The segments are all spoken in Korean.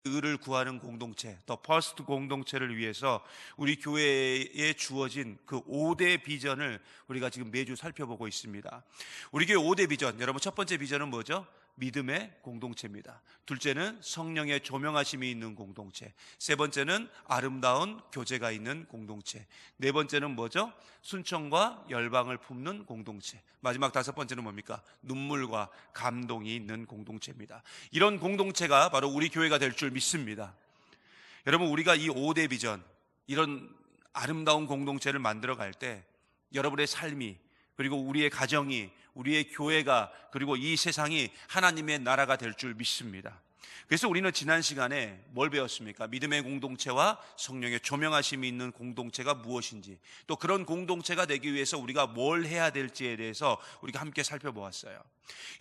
의를 구하는 공동체, 더 퍼스트 공동체를 위해서 우리 교회에 주어진 그 5대 비전을 우리가 지금 매주 살펴보고 있습니다. 우리 교회 5대 비전, 여러분 첫 번째 비전은 뭐죠? 믿음의 공동체입니다. 둘째는 성령의 조명하심이 있는 공동체, 세 번째는 아름다운 교제가 있는 공동체, 네 번째는 뭐죠? 순천과 열방을 품는 공동체, 마지막 다섯 번째는 뭡니까? 눈물과 감동이 있는 공동체입니다. 이런 공동체가 바로 우리 교회가 될 줄 믿습니다. 여러분, 우리가 이 5대 비전, 이런 아름다운 공동체를 만들어 갈 때 여러분의 삶이, 그리고 우리의 가정이, 우리의 교회가, 그리고 이 세상이 하나님의 나라가 될 줄 믿습니다. 그래서 우리는 지난 시간에 뭘 배웠습니까? 믿음의 공동체와 성령의 조명하심이 있는 공동체가 무엇인지, 또 그런 공동체가 되기 위해서 우리가 뭘 해야 될지에 대해서 우리가 함께 살펴보았어요.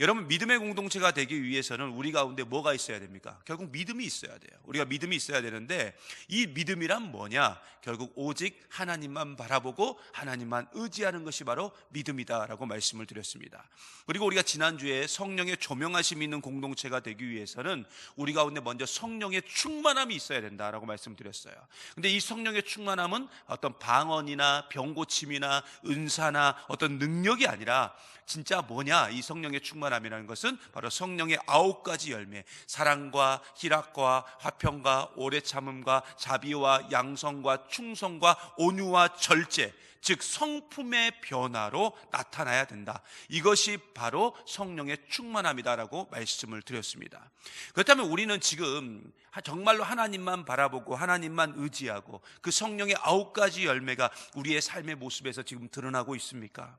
여러분, 믿음의 공동체가 되기 위해서는 우리 가운데 뭐가 있어야 됩니까? 결국 믿음이 있어야 돼요. 우리가 믿음이 있어야 되는데, 이 믿음이란 뭐냐? 결국 오직 하나님만 바라보고 하나님만 의지하는 것이 바로 믿음이다라고 말씀을 드렸습니다. 그리고 우리가 지난주에 성령의 조명하심이 있는 공동체가 되기 위해서는 우리 가운데 먼저 성령의 충만함이 있어야 된다라고 말씀드렸어요. 근데 이 성령의 충만함은 어떤 방언이나 병고침이나 은사나 어떤 능력이 아니라 진짜 뭐냐? 이 성령의 충만함이라는 것은 바로 성령의 9가지 열매, 사랑과 희락과 화평과 오래 참음과 자비와 양성과 충성과 온유와 절제, 즉 성품의 변화로 나타나야 된다. 이것이 바로 성령의 충만함이다라고 말씀을 드렸습니다. 그렇다면 우리는 지금 정말로 하나님만 바라보고 하나님만 의지하고 그 성령의 9가지 열매가 우리의 삶의 모습에서 지금 드러나고 있습니까?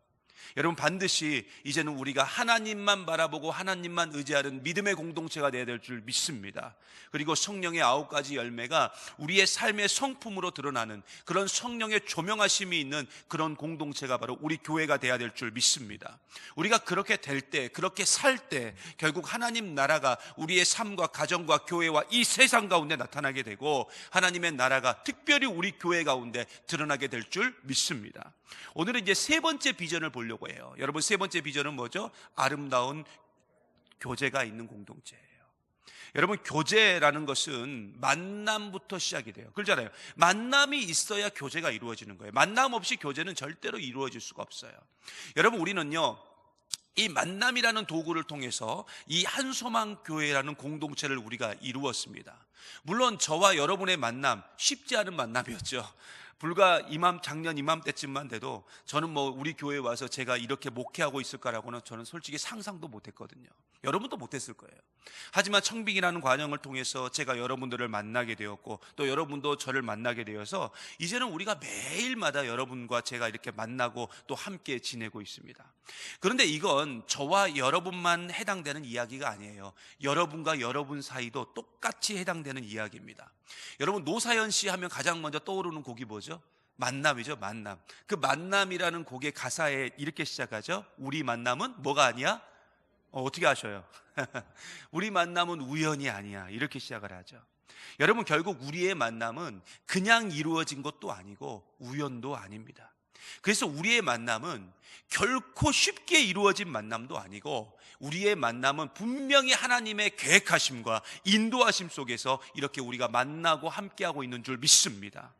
여러분, 반드시 이제는 우리가 하나님만 바라보고 하나님만 의지하는 믿음의 공동체가 되어야 될 줄 믿습니다. 그리고 성령의 9가지 열매가 우리의 삶의 성품으로 드러나는 그런 성령의 조명하심이 있는 그런 공동체가 바로 우리 교회가 되어야 될 줄 믿습니다. 우리가 그렇게 될 때, 그렇게 살 때 결국 하나님 나라가 우리의 삶과 가정과 교회와 이 세상 가운데 나타나게 되고 하나님의 나라가 특별히 우리 교회 가운데 드러나게 될 줄 믿습니다. 오늘은 이제 세 번째 비전을 보려고 해요. 여러분, 세 번째 비전은 뭐죠? 아름다운 교제가 있는 공동체예요. 여러분, 교제라는 것은 만남부터 시작이 돼요. 그렇잖아요. 만남이 있어야 교제가 이루어지는 거예요. 만남 없이 교제는 절대로 이루어질 수가 없어요. 여러분, 우리는요, 이 만남이라는 도구를 통해서 이 한소망교회라는 공동체를 우리가 이루었습니다. 물론 저와 여러분의 만남 쉽지 않은 만남이었죠. 불과 작년 이맘때쯤만 돼도 저는 뭐 우리 교회에 와서 제가 이렇게 목회하고 있을까라고는 저는 솔직히 상상도 못했거든요. 여러분도 못했을 거예요. 하지만 청빙이라는 과정을 통해서 제가 여러분들을 만나게 되었고 또 여러분도 저를 만나게 되어서 이제는 우리가 매일마다 여러분과 제가 이렇게 만나고 또 함께 지내고 있습니다. 그런데 이건 저와 여러분만 해당되는 이야기가 아니에요. 여러분과 여러분 사이도 똑같이 해당되는 이야기입니다. 여러분, 노사연 씨 하면 가장 먼저 떠오르는 곡이 뭐죠? 만남이죠. 만남. 그 만남이라는 곡의 가사에 이렇게 시작하죠. 우리 만남은 뭐가 아니야? 어떻게 아셔요? 우리 만남은 우연이 아니야. 이렇게 시작을 하죠. 여러분, 결국 우리의 만남은 그냥 이루어진 것도 아니고 우연도 아닙니다. 그래서 우리의 만남은 결코 쉽게 이루어진 만남도 아니고 우리의 만남은 분명히 하나님의 계획하심과 인도하심 속에서 이렇게 우리가 만나고 함께하고 있는 줄 믿습니다.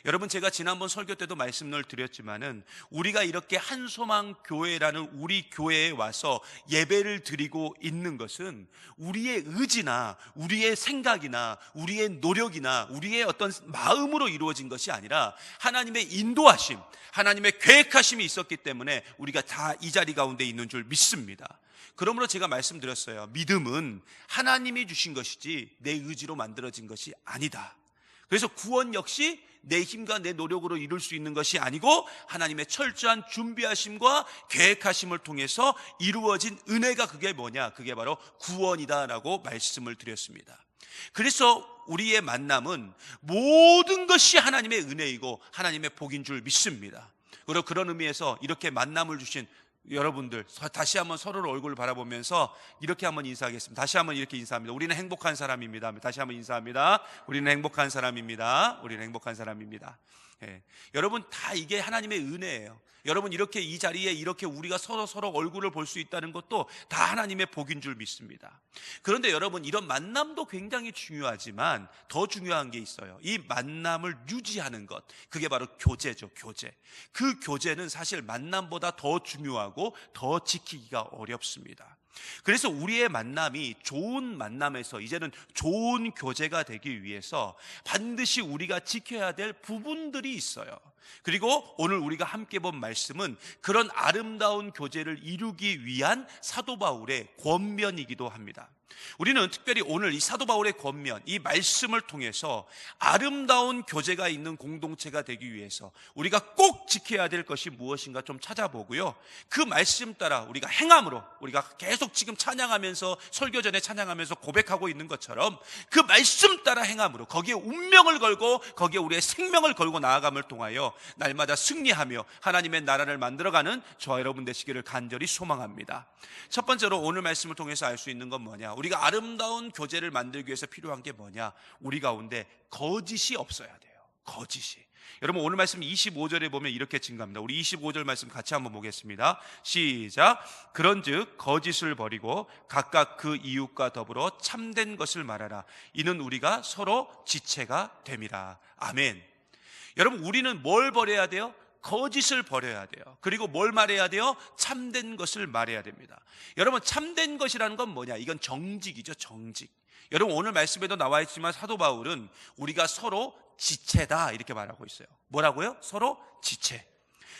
여러분, 제가 지난번 설교 때도 말씀을 드렸지만은 우리가 이렇게 한소망 교회라는 우리 교회에 와서 예배를 드리고 있는 것은 우리의 의지나 우리의 생각이나 우리의 노력이나 우리의 어떤 마음으로 이루어진 것이 아니라 하나님의 인도하심, 하나님의 계획하심이 있었기 때문에 우리가 다 이 자리 가운데 있는 줄 믿습니다. 그러므로 제가 말씀드렸어요. 믿음은 하나님이 주신 것이지 내 의지로 만들어진 것이 아니다. 그래서 구원 역시 내 힘과 내 노력으로 이룰 수 있는 것이 아니고 하나님의 철저한 준비하심과 계획하심을 통해서 이루어진 은혜가 그게 뭐냐? 그게 바로 구원이다라고 말씀을 드렸습니다. 그래서 우리의 만남은 모든 것이 하나님의 은혜이고 하나님의 복인 줄 믿습니다. 그리고 그런 의미에서 이렇게 만남을 주신 여러분들, 다시 한번 서로를 얼굴을 바라보면서 이렇게 한번 인사하겠습니다. 다시 한번 이렇게 인사합니다. 우리는 행복한 사람입니다. 다시 한번 인사합니다. 우리는 행복한 사람입니다. 우리는 행복한 사람입니다. 예. 여러분 다 이게 하나님의 은혜예요. 여러분 이렇게 이 자리에 이렇게 우리가 서로 얼굴을 볼 수 있다는 것도 다 하나님의 복인 줄 믿습니다. 그런데 여러분 이런 만남도 굉장히 중요하지만 더 중요한 게 있어요. 이 만남을 유지하는 것, 그게 바로 교제죠. 교제. 그 교제는 사실 만남보다 더 중요하고 더 지키기가 어렵습니다. 그래서 우리의 만남이 좋은 만남에서 이제는 좋은 교제가 되기 위해서 반드시 우리가 지켜야 될 부분들이 있어요. 그리고 오늘 우리가 함께 본 말씀은 그런 아름다운 교제를 이루기 위한 사도 바울의 권면이기도 합니다. 우리는 특별히 오늘 이 사도 바울의 권면, 이 말씀을 통해서 아름다운 교제가 있는 공동체가 되기 위해서 우리가 꼭 지켜야 될 것이 무엇인가 좀 찾아보고요, 그 말씀 따라 우리가 행함으로, 우리가 계속 지금 찬양하면서 설교 전에 찬양하면서 고백하고 있는 것처럼 그 말씀 따라 행함으로 거기에 운명을 걸고 거기에 우리의 생명을 걸고 나아감을 통하여 날마다 승리하며 하나님의 나라를 만들어가는 저와 여러분 되시기를 간절히 소망합니다. 첫 번째로 오늘 말씀을 통해서 알 수 있는 건 뭐냐, 우리가 아름다운 교제를 만들기 위해서 필요한 게 뭐냐, 우리 가운데 거짓이 없어야 돼요. 거짓이. 여러분 오늘 말씀 25절에 보면 이렇게 증가합니다. 우리 25절 말씀 같이 한번 보겠습니다. 시작. 그런즉 거짓을 버리고 각각 그 이웃과 더불어 참된 것을 말하라. 이는 우리가 서로 지체가 됨이라. 아멘. 여러분 우리는 뭘 버려야 돼요? 거짓을 버려야 돼요. 그리고 뭘 말해야 돼요? 참된 것을 말해야 됩니다. 여러분 참된 것이라는 건 뭐냐? 이건 정직이죠. 정직. 여러분 오늘 말씀에도 나와 있지만 사도 바울은 우리가 서로 지체다 이렇게 말하고 있어요. 뭐라고요? 서로 지체.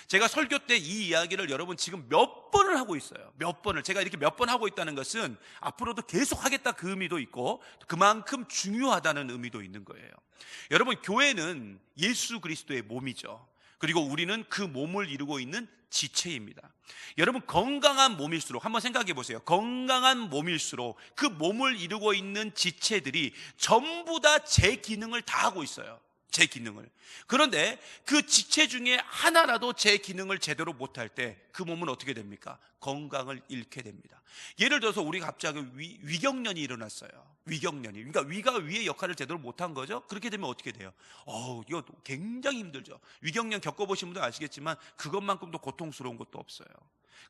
제가 설교 때 이 이야기를 여러분 지금 몇 번을 하고 있어요. 몇 번을. 제가 이렇게 몇 번 하고 있다는 것은 앞으로도 계속 하겠다 그 의미도 있고 그만큼 중요하다는 의미도 있는 거예요. 여러분 교회는 예수 그리스도의 몸이죠. 그리고 우리는 그 몸을 이루고 있는 지체입니다. 여러분 건강한 몸일수록 한번 생각해 보세요. 건강한 몸일수록 그 몸을 이루고 있는 지체들이 전부 다 제 기능을 다 하고 있어요. 제 기능을. 그런데 그 지체 중에 하나라도 제 기능을 제대로 못할 때 그 몸은 어떻게 됩니까? 건강을 잃게 됩니다. 예를 들어서 우리가 갑자기 위경련이 일어났어요. 위경련이. 그러니까 위가 위의 역할을 제대로 못한 거죠. 그렇게 되면 어떻게 돼요? 이거 굉장히 힘들죠. 위경련 겪어보신 분들 아시겠지만 그것만큼도 고통스러운 것도 없어요.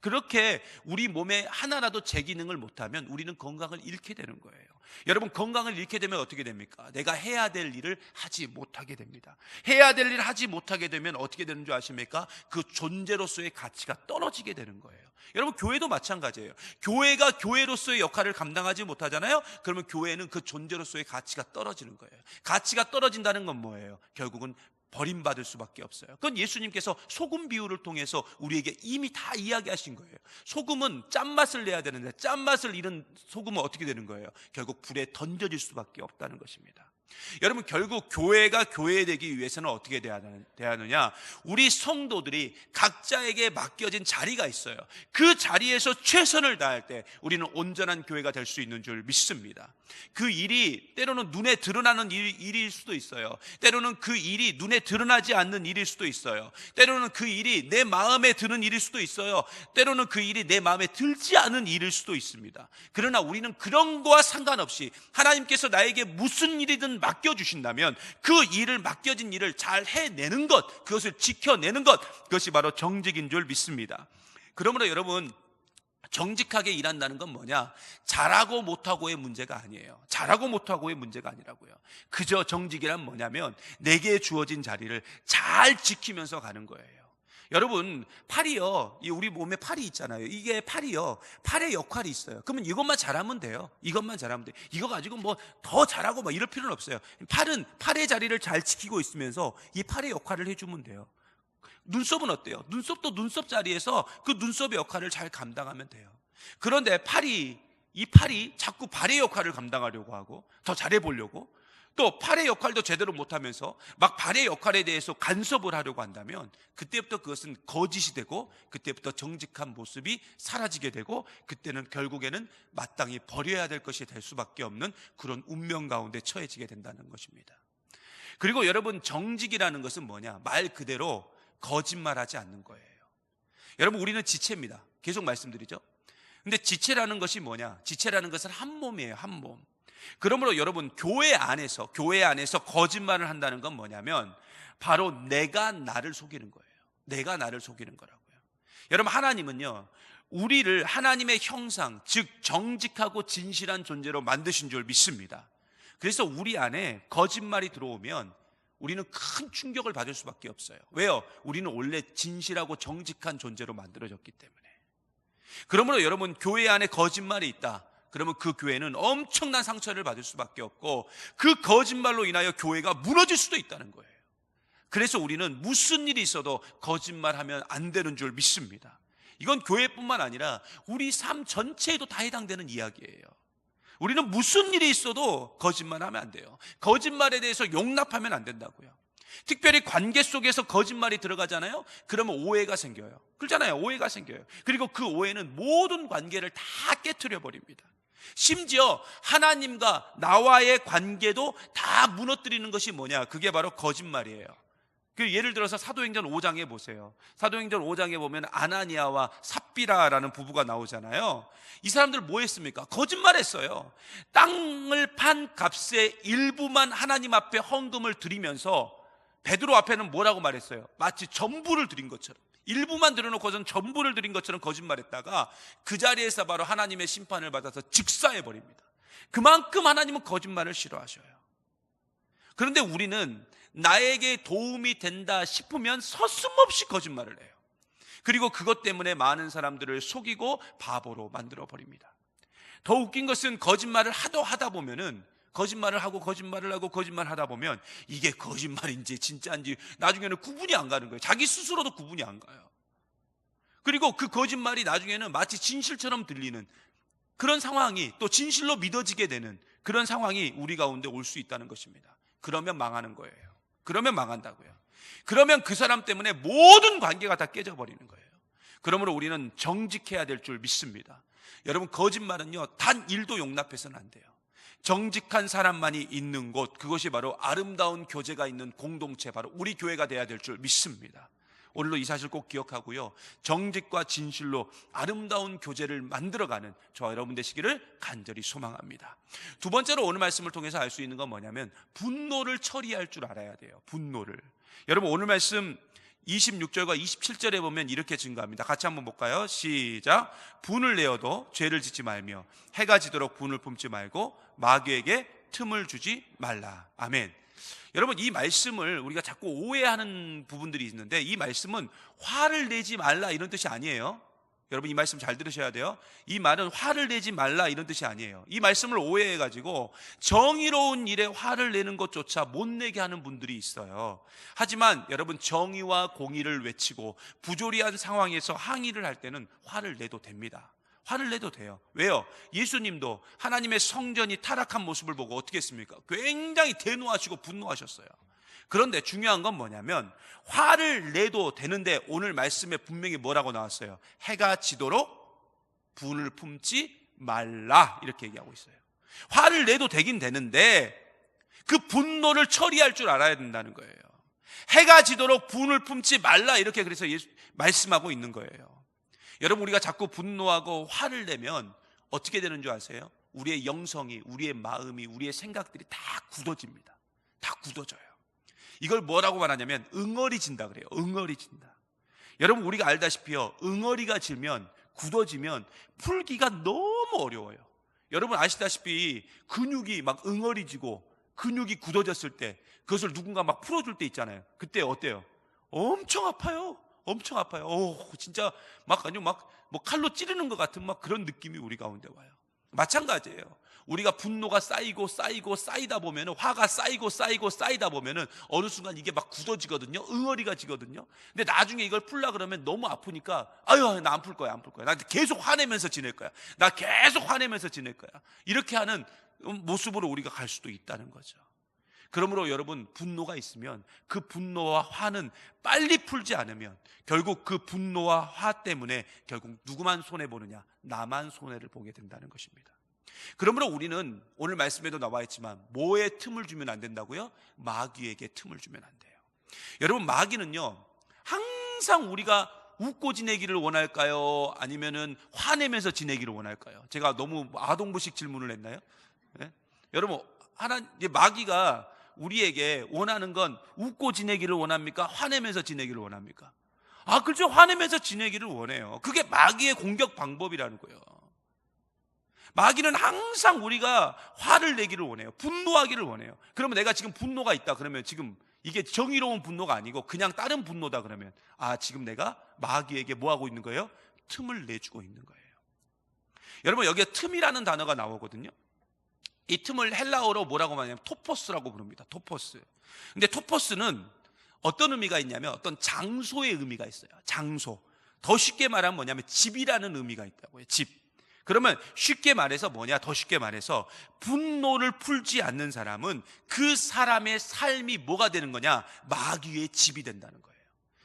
그렇게 우리 몸에 하나라도 제 기능을 못하면 우리는 건강을 잃게 되는 거예요. 여러분 건강을 잃게 되면 어떻게 됩니까? 내가 해야 될 일을 하지 못하게 됩니다. 해야 될 일을 하지 못하게 되면 어떻게 되는 줄 아십니까? 그 존재로서의 가치가 떨어지게 되는 거예요. 여러분 교회도 마찬가지예요. 교회가 교회로서의 역할을 감당하지 못하잖아요. 그러면 교회는 그 존재로서의 가치가 떨어지는 거예요. 가치가 떨어진다는 건 뭐예요? 결국은 버림받을 수밖에 없어요. 그건 예수님께서 소금 비유를 통해서 우리에게 이미 다 이야기하신 거예요. 소금은 짠맛을 내야 되는데 짠맛을 잃은 소금은 어떻게 되는 거예요? 결국 불에 던져질 수밖에 없다는 것입니다. 여러분 결국 교회가 교회되기 위해서는 어떻게 돼야 하느냐, 우리 성도들이 각자에게 맡겨진 자리가 있어요. 그 자리에서 최선을 다할 때 우리는 온전한 교회가 될 수 있는 줄 믿습니다. 그 일이 때로는 눈에 드러나는 일일 수도 있어요. 때로는 그 일이 눈에 드러나지 않는 일일 수도 있어요. 때로는 그 일이 내 마음에 드는 일일 수도 있어요. 때로는 그 일이 내 마음에 들지 않은 일일 수도 있습니다. 그러나 우리는 그런 거와 상관없이 하나님께서 나에게 무슨 일이든 맡겨주신다면 그 일을, 맡겨진 일을 잘 해내는 것, 그것을 지켜내는 것, 그것이 바로 정직인 줄 믿습니다. 그러므로 여러분 정직하게 일한다는 건 뭐냐? 잘하고 못하고의 문제가 아니에요. 잘하고 못하고의 문제가 아니라고요. 그저 정직이란 뭐냐면 내게 주어진 자리를 잘 지키면서 가는 거예요. 여러분 팔이요, 우리 몸에 팔이 있잖아요. 이게 팔이요, 팔의 역할이 있어요. 그러면 이것만 잘하면 돼요. 이것만 잘하면 돼요. 이거 가지고 뭐 더 잘하고 막 이럴 필요는 없어요. 팔은 팔의 자리를 잘 지키고 있으면서 이 팔의 역할을 해주면 돼요. 눈썹은 어때요? 눈썹도 눈썹 자리에서 그 눈썹의 역할을 잘 감당하면 돼요. 그런데 이 팔이 자꾸 발의 역할을 감당하려고 하고 더 잘해보려고, 또 팔의 역할도 제대로 못하면서 막 발의 역할에 대해서 간섭을 하려고 한다면 그때부터 그것은 거짓이 되고 그때부터 정직한 모습이 사라지게 되고 그때는 결국에는 마땅히 버려야 될 것이 될 수밖에 없는 그런 운명 가운데 처해지게 된다는 것입니다. 그리고 여러분 정직이라는 것은 뭐냐? 말 그대로 거짓말하지 않는 거예요. 여러분 우리는 지체입니다. 계속 말씀드리죠. 근데 지체라는 것이 뭐냐? 지체라는 것은 한 몸이에요. 한 몸. 그러므로 여러분, 교회 안에서 거짓말을 한다는 건 뭐냐면 바로 내가 나를 속이는 거예요. 내가 나를 속이는 거라고요. 여러분, 하나님은요, 우리를 하나님의 형상, 즉 정직하고 진실한 존재로 만드신 줄 믿습니다. 그래서 우리 안에 거짓말이 들어오면 우리는 큰 충격을 받을 수밖에 없어요. 왜요? 우리는 원래 진실하고 정직한 존재로 만들어졌기 때문에. 그러므로 여러분, 교회 안에 거짓말이 있다, 그러면 그 교회는 엄청난 상처를 받을 수밖에 없고 그 거짓말로 인하여 교회가 무너질 수도 있다는 거예요. 그래서 우리는 무슨 일이 있어도 거짓말하면 안 되는 줄 믿습니다. 이건 교회뿐만 아니라 우리 삶 전체에도 다 해당되는 이야기예요. 우리는 무슨 일이 있어도 거짓말하면 안 돼요. 거짓말에 대해서 용납하면 안 된다고요. 특별히 관계 속에서 거짓말이 들어가잖아요. 그러면 오해가 생겨요. 그렇잖아요. 오해가 생겨요. 그리고 그 오해는 모든 관계를 다 깨트려 버립니다. 심지어 하나님과 나와의 관계도 다 무너뜨리는 것이 뭐냐? 그게 바로 거짓말이에요. 예를 들어서 사도행전 5장에 보세요. 사도행전 5장에 보면 아나니아와 삽비라라는 부부가 나오잖아요. 이 사람들 뭐 했습니까? 거짓말했어요. 땅을 판 값의 일부만 하나님 앞에 헌금을 드리면서 베드로 앞에는 뭐라고 말했어요? 마치 전부를 드린 것처럼, 일부만 드려놓고선 전부를 드린 것처럼 거짓말했다가 그 자리에서 바로 하나님의 심판을 받아서 즉사해버립니다. 그만큼 하나님은 거짓말을 싫어하셔요. 그런데 우리는 나에게 도움이 된다 싶으면 서슴없이 거짓말을 해요. 그리고 그것 때문에 많은 사람들을 속이고 바보로 만들어버립니다. 더 웃긴 것은 거짓말을 하다 보면은 거짓말을 하다 보면 이게 거짓말인지 진짜인지 나중에는 구분이 안 가는 거예요. 자기 스스로도 구분이 안 가요. 그리고 그 거짓말이 나중에는 마치 진실처럼 들리는 그런 상황이, 또 진실로 믿어지게 되는 그런 상황이 우리 가운데 올 수 있다는 것입니다. 그러면 망하는 거예요. 그러면 망한다고요. 그러면 그 사람 때문에 모든 관계가 다 깨져버리는 거예요. 그러므로 우리는 정직해야 될 줄 믿습니다. 여러분, 거짓말은요, 단 1도 용납해서는 안 돼요. 정직한 사람만이 있는 곳, 그것이 바로 아름다운 교제가 있는 공동체, 바로 우리 교회가 돼야 될 줄 믿습니다. 오늘도 이 사실 꼭 기억하고요, 정직과 진실로 아름다운 교제를 만들어가는 저와 여러분 되시기를 간절히 소망합니다. 두 번째로 오늘 말씀을 통해서 알 수 있는 건 뭐냐면 분노를 처리할 줄 알아야 돼요. 분노를. 여러분, 오늘 말씀 26절과 27절에 보면 이렇게 증거합니다. 같이 한번 볼까요? 시작. 분을 내어도 죄를 짓지 말며 해가 지도록 분을 품지 말고 마귀에게 틈을 주지 말라. 아멘. 여러분, 이 말씀을 우리가 자꾸 오해하는 부분들이 있는데, 이 말씀은 화를 내지 말라 이런 뜻이 아니에요. 여러분, 이 말씀 잘 들으셔야 돼요. 이 말은 화를 내지 말라 이런 뜻이 아니에요. 이 말씀을 오해해가지고 정의로운 일에 화를 내는 것조차 못 내게 하는 분들이 있어요. 하지만 여러분, 정의와 공의를 외치고 부조리한 상황에서 항의를 할 때는 화를 내도 됩니다. 화를 내도 돼요. 왜요? 예수님도 하나님의 성전이 타락한 모습을 보고 어떻게 했습니까? 굉장히 대노하시고 분노하셨어요. 그런데 중요한 건 뭐냐면 화를 내도 되는데 오늘 말씀에 분명히 뭐라고 나왔어요? 해가 지도록 분을 품지 말라, 이렇게 얘기하고 있어요. 화를 내도 되긴 되는데 그 분노를 처리할 줄 알아야 된다는 거예요. 해가 지도록 분을 품지 말라, 이렇게 그래서 말씀하고 있는 거예요. 여러분, 우리가 자꾸 분노하고 화를 내면 어떻게 되는 줄 아세요? 우리의 영성이, 우리의 마음이, 우리의 생각들이 다 굳어집니다. 다 굳어져요. 이걸 뭐라고 말하냐면 응어리진다 그래요. 응어리진다. 여러분, 우리가 알다시피요, 응어리가 질면, 굳어지면 풀기가 너무 어려워요. 여러분 아시다시피 근육이 막 응어리지고 근육이 굳어졌을 때 그것을 누군가 막 풀어줄 때 있잖아요. 그때 어때요? 엄청 아파요. 엄청 아파요. 진짜 막 아주 막 뭐 칼로 찌르는 것 같은 막 그런 느낌이 우리 가운데 와요. 마찬가지예요. 우리가 분노가 쌓이고 쌓이다 보면은, 화가 쌓이다 보면은 어느 순간 이게 막 굳어지거든요. 응어리가 지거든요. 근데 나중에 이걸 풀라 그러면 너무 아프니까 아유, 나 안 풀 거야. 나 계속 화내면서 지낼 거야. 이렇게 하는 모습으로 우리가 갈 수도 있다는 거죠. 그러므로 여러분, 분노가 있으면 그 분노와 화는 빨리 풀지 않으면 결국 그 분노와 화 때문에 결국 누구만 손해보느냐? 나만 손해를 보게 된다는 것입니다. 그러므로 우리는 오늘 말씀에도 나와 있지만 뭐에 틈을 주면 안 된다고요? 마귀에게 틈을 주면 안 돼요. 여러분, 마귀는요, 항상 우리가 웃고 지내기를 원할까요? 아니면은 화내면서 지내기를 원할까요? 제가 너무 아동부식 질문을 했나요? 네? 여러분, 마귀가 우리에게 원하는 건 웃고 지내기를 원합니까? 화내면서 지내기를 원합니까? 그렇죠. 화내면서 지내기를 원해요. 그게 마귀의 공격 방법이라는 거예요. 마귀는 항상 우리가 화를 내기를 원해요. 분노하기를 원해요. 그러면 내가 지금 분노가 있다 그러면 지금 이게 정의로운 분노가 아니고 그냥 다른 분노다 그러면 지금 내가 마귀에게 뭐 하고 있는 거예요? 틈을 내주고 있는 거예요. 여러분, 여기에 틈이라는 단어가 나오거든요. 이 틈을 헬라어로 뭐라고 말하냐면 토포스라고 부릅니다. 토포스. 근데 토포스는 어떤 의미가 있냐면 어떤 장소의 의미가 있어요. 장소. 더 쉽게 말하면 뭐냐면 집이라는 의미가 있다고요. 집. 그러면 쉽게 말해서 더 쉽게 말해서 분노를 풀지 않는 사람은 그 사람의 삶이 뭐가 되는 거냐? 마귀의 집이 된다는 거예요.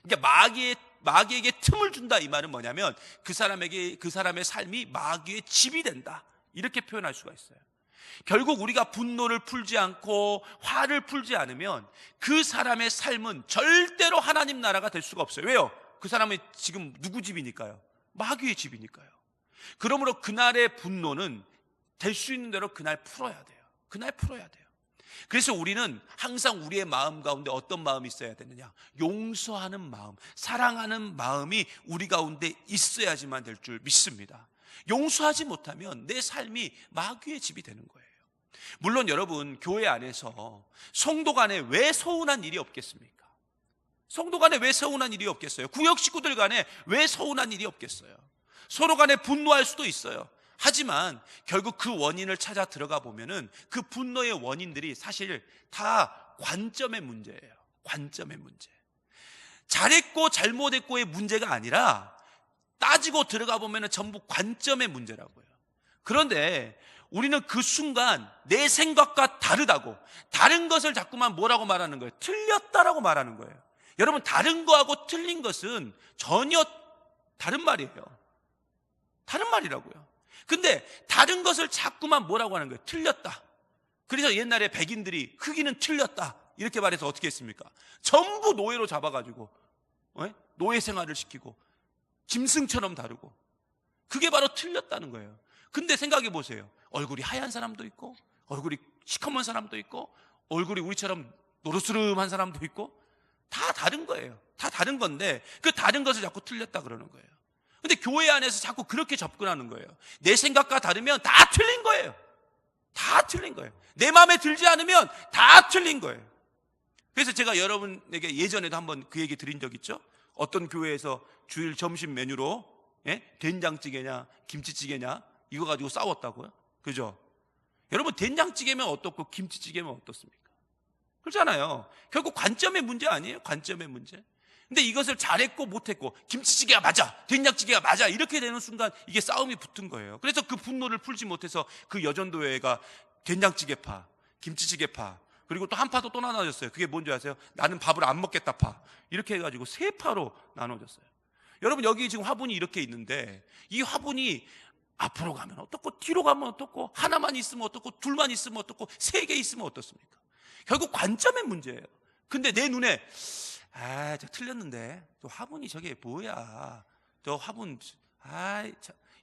그러니까 마귀에게 틈을 준다 이 말은 뭐냐면 그 사람의 삶이 마귀의 집이 된다. 이렇게 표현할 수가 있어요. 결국 우리가 분노를 풀지 않고 화를 풀지 않으면 그 사람의 삶은 절대로 하나님 나라가 될 수가 없어요. 왜요? 그 사람은 지금 누구 집이니까요? 마귀의 집이니까요. 그러므로 그날의 분노는 될 수 있는 대로 그날 풀어야 돼요. 그날 풀어야 돼요. 그래서 우리는 항상 우리의 마음 가운데 어떤 마음이 있어야 되느냐? 용서하는 마음, 사랑하는 마음이 우리 가운데 있어야지만 될 줄 믿습니다. 용서하지 못하면 내 삶이 마귀의 집이 되는 거예요. 물론 여러분, 교회 안에서 성도 간에 왜 서운한 일이 없겠습니까? 성도 간에 왜 서운한 일이 없겠어요? 구역 식구들 간에 왜 서운한 일이 없겠어요? 서로 간에 분노할 수도 있어요. 하지만 결국 그 원인을 찾아 들어가 보면은 그 분노의 원인들이 사실 다 관점의 문제예요. 관점의 문제. 잘했고 잘못했고의 문제가 아니라 따지고 들어가 보면은 전부 관점의 문제라고요. 그런데 우리는 그 순간 내 생각과 다르다고, 다른 것을 자꾸만 뭐라고 말하는 거예요? 틀렸다라고 말하는 거예요. 여러분, 다른 거하고 틀린 것은 전혀 다른 말이에요. 다른 말이라고요. 근데 다른 것을 자꾸만 뭐라고 하는 거예요? 틀렸다. 그래서 옛날에 백인들이 흑인은 틀렸다 이렇게 말해서 어떻게 했습니까? 전부 노예로 잡아가지고 노예 생활을 시키고 짐승처럼 다루고, 그게 바로 틀렸다는 거예요. 근데 생각해 보세요. 얼굴이 하얀 사람도 있고 얼굴이 시커먼 사람도 있고 얼굴이 우리처럼 노르스름한 사람도 있고 다 다른 거예요. 다 다른 건데 그 다른 것을 자꾸 틀렸다 그러는 거예요. 근데 교회 안에서 자꾸 그렇게 접근하는 거예요. 내 생각과 다르면 다 틀린 거예요. 다 틀린 거예요. 내 마음에 들지 않으면 다 틀린 거예요. 그래서 제가 여러분에게 예전에도 한번 그 얘기 드린 적 있죠. 어떤 교회에서 주일 점심 메뉴로 된장찌개냐 김치찌개냐 이거 가지고 싸웠다고요. 그죠? 여러분, 된장찌개면 어떻고 김치찌개면 어떻습니까? 그렇잖아요. 결국 관점의 문제 아니에요? 관점의 문제. 근데 이것을 잘했고 못했고 김치찌개가 맞아 된장찌개가 맞아 이렇게 되는 순간 이게 싸움이 붙은 거예요. 그래서 그 분노를 풀지 못해서 그 여전도회가 된장찌개파, 김치찌개파, 그리고 또 한 파도 또 나눠졌어요. 그게 뭔지 아세요? 나는 밥을 안 먹겠다 파. 이렇게 해가지고 세 파로 나눠졌어요. 여러분, 여기 지금 화분이 이렇게 있는데 이 화분이 앞으로 가면 어떻고 뒤로 가면 어떻고 하나만 있으면 어떻고 둘만 있으면 어떻고 세 개 있으면 어떻습니까? 결국 관점의 문제예요. 근데 내 눈에 저 틀렸는데 저 화분이 저게 뭐야? 저 화분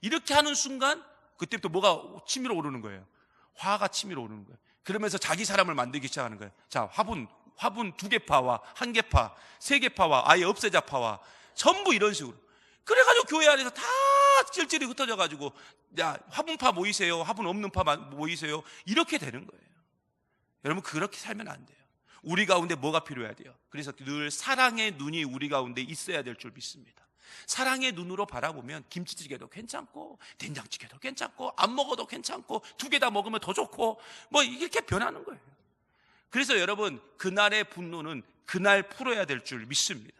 이렇게 하는 순간 그때부터 뭐가 치밀어 오르는 거예요? 화가 치밀어 오르는 거예요. 그러면서 자기 사람을 만들기 시작하는 거예요. 자, 화분 2개 파와 1개 파, 3개 파와 아예 없애자 파와 전부 이런 식으로. 그래가지고 교회 안에서 다 찔찔이 흩어져가지고 야, 화분파 모이세요, 화분 없는 파 모이세요, 이렇게 되는 거예요. 여러분, 그렇게 살면 안 돼요. 우리 가운데 뭐가 필요해야 돼요? 그래서 늘 사랑의 눈이 우리 가운데 있어야 될 줄 믿습니다. 사랑의 눈으로 바라보면 김치찌개도 괜찮고 된장찌개도 괜찮고 안 먹어도 괜찮고 2개 다 먹으면 더 좋고 뭐 이렇게 변하는 거예요. 그래서 여러분, 그날의 분노는 그날 풀어야 될 줄 믿습니다.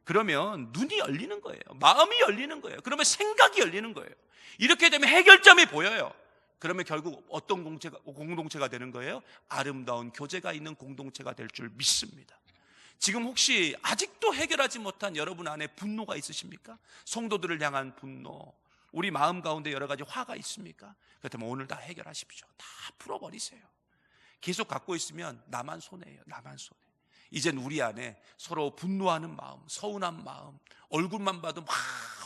그러면 눈이 열리는 거예요. 마음이 열리는 거예요. 그러면 생각이 열리는 거예요. 이렇게 되면 해결점이 보여요. 그러면 결국 어떤 공동체가 되는 거예요? 아름다운 교제가 있는 공동체가 될 줄 믿습니다. 지금 혹시 아직도 해결하지 못한 여러분 안에 분노가 있으십니까? 성도들을 향한 분노, 우리 마음 가운데 여러 가지 화가 있습니까? 그렇다면 오늘 다 해결하십시오. 다 풀어버리세요. 계속 갖고 있으면 나만 손해예요. 나만 손해. 이젠 우리 안에 서로 분노하는 마음, 서운한 마음, 얼굴만 봐도 막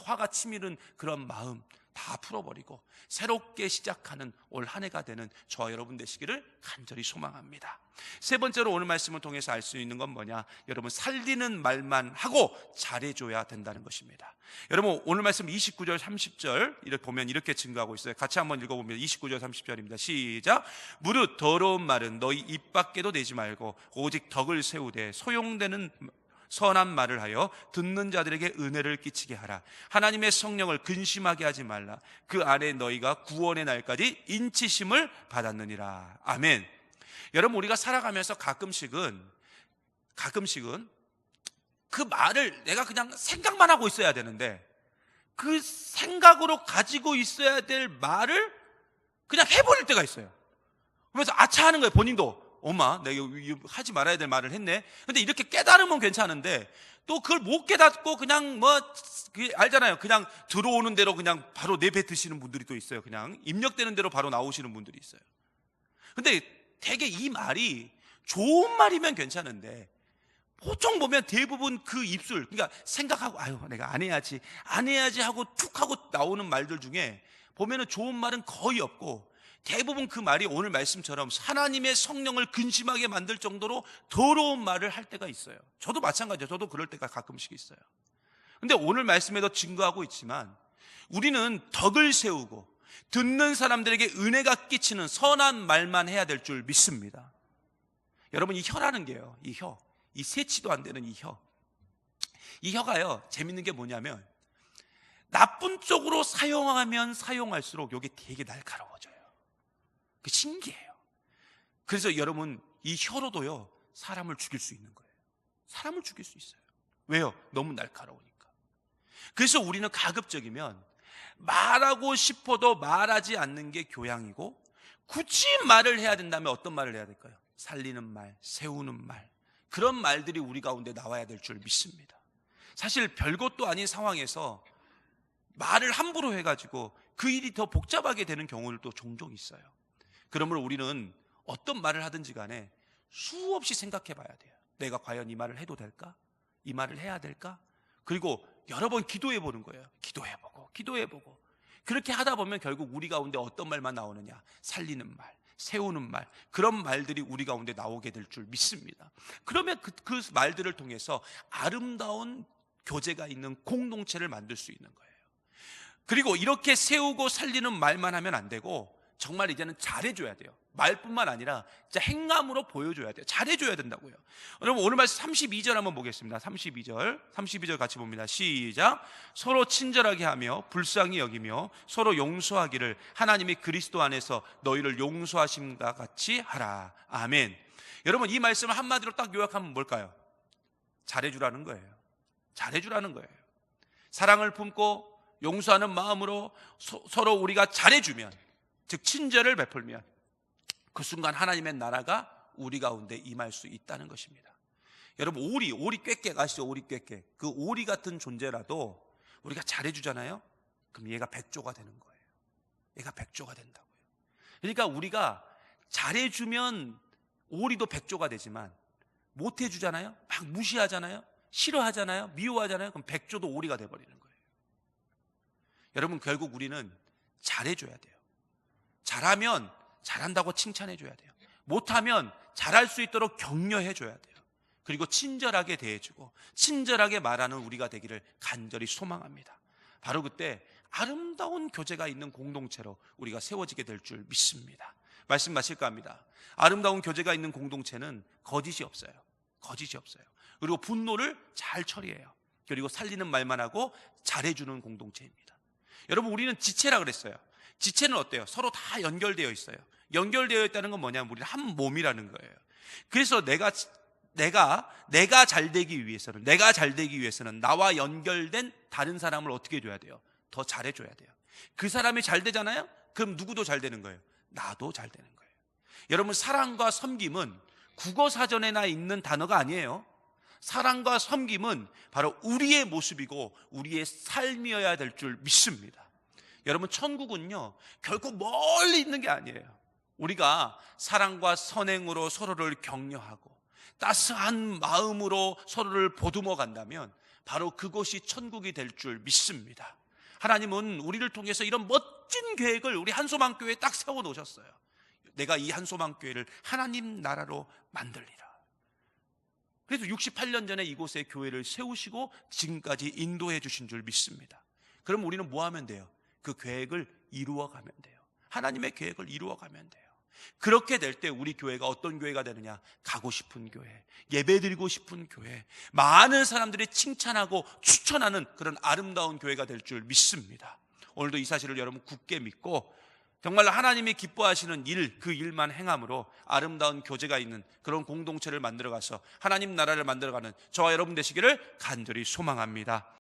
화가 치미는 그런 마음 다 풀어버리고 새롭게 시작하는 올 한 해가 되는 저와 여러분 되시기를 간절히 소망합니다. 세 번째로 오늘 말씀을 통해서 알 수 있는 건 뭐냐? 여러분, 살리는 말만 하고 잘해줘야 된다는 것입니다. 여러분, 오늘 말씀 29절 30절 이렇게 보면 이렇게 증거하고 있어요. 같이 한번 읽어보면 29절 30절입니다 시작. 무릇 더러운 말은 너희 입 밖에도 내지 말고 오직 덕을 세우되 소용되는 선한 말을 하여 듣는 자들에게 은혜를 끼치게 하라. 하나님의 성령을 근심하게 하지 말라. 그 안에 너희가 구원의 날까지 인치심을 받았느니라. 아멘. 여러분, 우리가 살아가면서 가끔씩은 그 말을 내가 그냥 생각만 하고 있어야 되는데 그 생각으로 가지고 있어야 될 말을 그냥 해버릴 때가 있어요. 그래서 아차 하는 거예요. 본인도. 엄마, 내가 하지 말아야 될 말을 했네. 근데 이렇게 깨달으면 괜찮은데 또 그걸 못 깨닫고 그냥 알잖아요. 그냥 들어오는 대로 그냥 바로 내뱉으시는 분들이 또 있어요. 그냥 입력되는 대로 바로 나오시는 분들이 있어요. 근데 되게 이 말이 좋은 말이면 괜찮은데 보통 보면 대부분 그 입술, 그러니까 생각하고 아유 내가 안 해야지 하고 툭 하고 나오는 말들 중에 보면은 좋은 말은 거의 없고 대부분 그 말이 오늘 말씀처럼 하나님의 성령을 근심하게 만들 정도로 더러운 말을 할 때가 있어요. 저도 마찬가지예요. 저도 그럴 때가 가끔씩 있어요. 근데 오늘 말씀에도 증거하고 있지만 우리는 덕을 세우고 듣는 사람들에게 은혜가 끼치는 선한 말만 해야 될 줄 믿습니다. 여러분, 이 혀라는 게요, 이 세치도 안 되는 이 혀가요, 재밌는 게 뭐냐면 나쁜 쪽으로 사용하면 사용할수록 이게 되게 날카로워져요. 그 신기해요. 그래서 여러분, 이 혀로도요 사람을 죽일 수 있는 거예요. 사람을 죽일 수 있어요. 왜요? 너무 날카로우니까. 그래서 우리는 가급적이면 말하고 싶어도 말하지 않는 게 교양이고, 굳이 말을 해야 된다면 어떤 말을 해야 될까요? 살리는 말, 세우는 말, 그런 말들이 우리 가운데 나와야 될 줄 믿습니다. 사실 별것도 아닌 상황에서 말을 함부로 해가지고 그 일이 더 복잡하게 되는 경우들도 종종 있어요. 그러므로 우리는 어떤 말을 하든지 간에 수없이 생각해 봐야 돼요. 내가 과연 이 말을 해도 될까? 이 말을 해야 될까? 그리고 여러 번 기도해 보는 거예요. 기도해보고 그렇게 하다 보면 결국 우리 가운데 어떤 말만 나오느냐? 살리는 말, 세우는 말, 그런 말들이 우리 가운데 나오게 될 줄 믿습니다. 그러면 그 말들을 통해서 아름다운 교제가 있는 공동체를 만들 수 있는 거예요. 그리고 이렇게 세우고 살리는 말만 하면 안 되고 정말 이제는 잘해줘야 돼요. 말뿐만 아니라 진짜 행함으로 보여줘야 돼요. 잘해줘야 된다고요. 여러분, 오늘 말씀 32절 한번 보겠습니다. 32절 같이 봅니다. 시작. 서로 친절하게 하며 불쌍히 여기며 서로 용서하기를 하나님이 그리스도 안에서 너희를 용서하심과 같이 하라. 아멘. 여러분, 이 말씀을 한마디로 딱 요약하면 뭘까요? 잘해주라는 거예요. 잘해주라는 거예요. 사랑을 품고 용서하는 마음으로 서로 우리가 잘해주면, 즉 친절을 베풀면 그 순간 하나님의 나라가 우리 가운데 임할 수 있다는 것입니다. 여러분, 오리 꾀깨 아시죠? 오리 꾀깨. 그 오리 같은 존재라도 우리가 잘해주잖아요. 그럼 얘가 백조가 되는 거예요. 얘가 백조가 된다고요. 그러니까 우리가 잘해주면 오리도 백조가 되지만 못해주잖아요. 막 무시하잖아요. 싫어하잖아요. 미워하잖아요. 그럼 백조도 오리가 돼버리는 거예요. 여러분, 결국 우리는 잘해줘야 돼요. 잘하면 잘한다고 칭찬해줘야 돼요. 못하면 잘할 수 있도록 격려해줘야 돼요. 그리고 친절하게 대해주고 친절하게 말하는 우리가 되기를 간절히 소망합니다. 바로 그때 아름다운 교제가 있는 공동체로 우리가 세워지게 될 줄 믿습니다. 말씀 마칠까 합니다. 아름다운 교제가 있는 공동체는 거짓이 없어요. 그리고 분노를 잘 처리해요. 그리고 살리는 말만 하고 잘해주는 공동체입니다. 여러분, 우리는 지체라 그랬어요. 지체는 어때요? 서로 다 연결되어 있어요. 연결되어 있다는 건 뭐냐면 우리는 한 몸이라는 거예요. 그래서 내가 잘 되기 위해서는 나와 연결된 다른 사람을 어떻게 해줘야 돼요? 더 잘해줘야 돼요. 그 사람이 잘 되잖아요? 그럼 누구도 잘 되는 거예요? 나도 잘 되는 거예요. 여러분, 사랑과 섬김은 국어사전에나 있는 단어가 아니에요. 사랑과 섬김은 바로 우리의 모습이고 우리의 삶이어야 될 줄 믿습니다. 여러분, 천국은요 결코 멀리 있는 게 아니에요. 우리가 사랑과 선행으로 서로를 격려하고 따스한 마음으로 서로를 보듬어 간다면 바로 그것이 천국이 될 줄 믿습니다. 하나님은 우리를 통해서 이런 멋진 계획을 우리 한소망교회에 딱 세워놓으셨어요. 내가 이 한소망교회를 하나님 나라로 만들리라. 그래서 68년 전에 이곳에 교회를 세우시고 지금까지 인도해 주신 줄 믿습니다. 그럼 우리는 뭐 하면 돼요? 그 계획을 이루어가면 돼요. 하나님의 계획을 이루어가면 돼요. 그렇게 될 때 우리 교회가 어떤 교회가 되느냐? 가고 싶은 교회, 예배드리고 싶은 교회, 많은 사람들이 칭찬하고 추천하는 그런 아름다운 교회가 될 줄 믿습니다. 오늘도 이 사실을 여러분 굳게 믿고 정말 하나님이 기뻐하시는 일, 그 일만 행함으로 아름다운 교제가 있는 그런 공동체를 만들어가서 하나님 나라를 만들어가는 저와 여러분 되시기를 간절히 소망합니다.